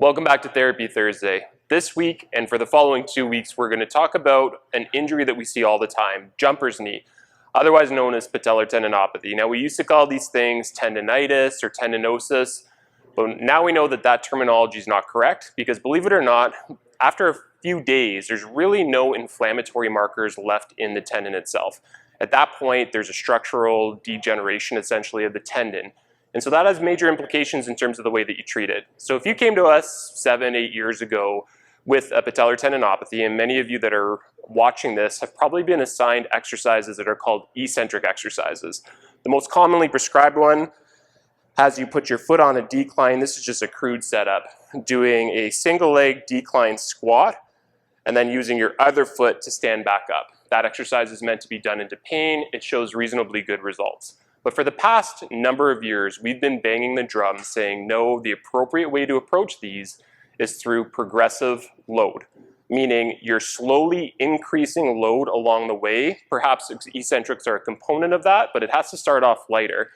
Welcome back to Therapy Thursday. This week and for the following 2 weeks, we're going to talk about an injury that we see all the time, jumper's knee, otherwise known as patellar tendinopathy. Now, we used to call these things tendinitis or tendinosis, but now we know that that terminology is not correct because, believe it or not, after a few days, there's really no inflammatory markers left in the tendon itself. At that point, there's a structural degeneration, essentially, of the tendon. And so that has major implications in terms of the way that you treat it. So if you came to us 7, 8 years ago with a patellar tendinopathy, and many of you that are watching this have probably been assigned exercises that are called eccentric exercises. The most commonly prescribed one has you put your foot on a decline. This is just a crude setup, doing a single leg decline squat and then using your other foot to stand back up. That exercise is meant to be done into pain. It shows reasonably good results. But for the past number of years, we've been banging the drum saying, no, the appropriate way to approach these is through progressive load, meaning you're slowly increasing load along the way. Perhaps eccentrics are a component of that, but it has to start off lighter.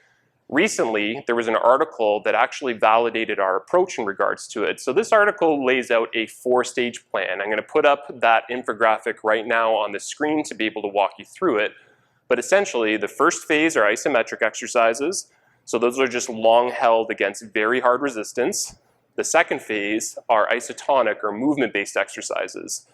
Recently, there was an article that actually validated our approach in regards to it. So this article lays out a 4-stage plan. I'm going to put up that infographic right now on the screen to be able to walk you through it. But essentially, the first phase are isometric exercises. So those are just long held against very hard resistance. The second phase are isotonic or movement-based exercises.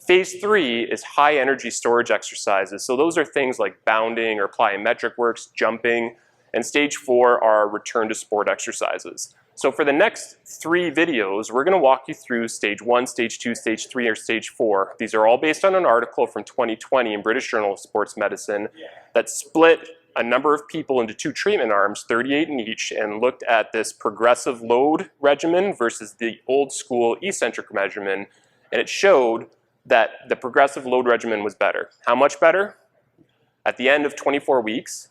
Phase 3 is high energy storage exercises. So those are things like bounding or plyometric works, jumping. And stage 4 are return to sport exercises. So for the next 3 videos, we're going to walk you through stage 1, stage 2, stage 3, or stage 4. These are all based on an article from 2020 in British Journal of Sports Medicine that split a number of people into 2 treatment arms, 38 in each, and looked at this progressive load regimen versus the old school eccentric regimen. And it showed that the progressive load regimen was better. How much better? At the end of 24 weeks,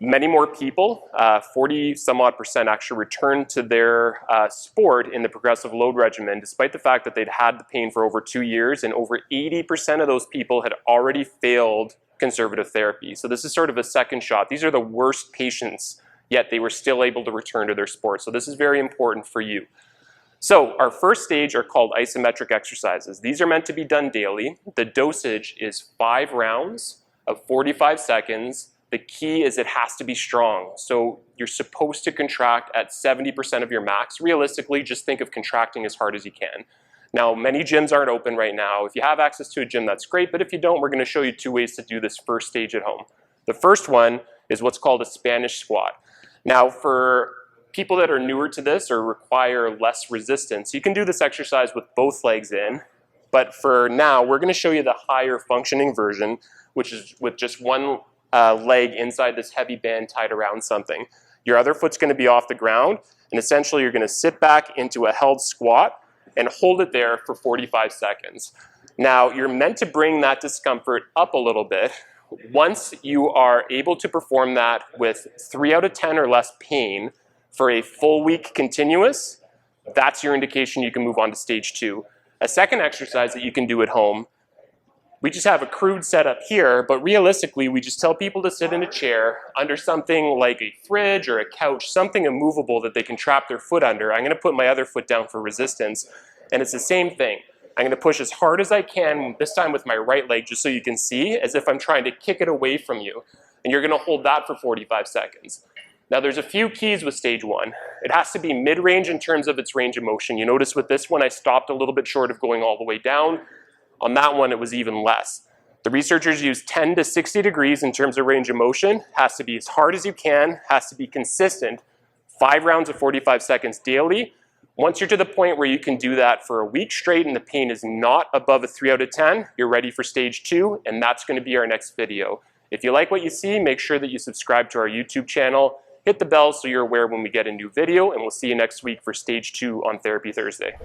many more people, 40 some odd percent, actually returned to their sport in the progressive load regimen, despite the fact that they'd had the pain for over 2 years, and over 80% of those people had already failed conservative therapy. So this is sort of a second shot. These are the worst patients, yet they were still able to return to their sport. So this is very important for you. So our first stage are called isometric exercises. These are meant to be done daily. The dosage is 5 rounds of 45 seconds. The key is it has to be strong. So you're supposed to contract at 70% of your max. Realistically, just think of contracting as hard as you can. Now, many gyms aren't open right now. If you have access to a gym, that's great. But if you don't, we're going to show you 2 ways to do this first stage at home. The first one is what's called a Spanish squat. Now, for people that are newer to this or require less resistance, you can do this exercise with both legs in. But for now, we're going to show you the higher functioning version, which is with just one leg inside this heavy band tied around something. Your other foot's going to be off the ground, and essentially you're going to sit back into a held squat and hold it there for 45 seconds. Now, you're meant to bring that discomfort up a little bit. Once you are able to perform that with 3 out of 10 or less pain for a full week continuous, that's your indication you can move on to stage 2. A second exercise that you can do at home, we just have a crude setup here, but realistically, we just tell people to sit in a chair under something like a fridge or a couch, something immovable that they can trap their foot under. I'm going to put my other foot down for resistance, and it's the same thing. I'm going to push as hard as I can, this time with my right leg, just so you can see, as if I'm trying to kick it away from you. And you're going to hold that for 45 seconds. Now, there's a few keys with stage 1. It has to be mid-range in terms of its range of motion. You notice with this one, I stopped a little bit short of going all the way down. On that one, it was even less. The researchers used 10 to 60 degrees in terms of range of motion. Has to be as hard as you can, has to be consistent. 5 rounds of 45 seconds daily. Once you're to the point where you can do that for a week straight and the pain is not above a 3 out of 10, you're ready for stage 2, and that's going to be our next video. If you like what you see, make sure that you subscribe to our YouTube channel. Hit the bell so you're aware when we get a new video, and we'll see you next week for stage 2 on Therapy Thursday.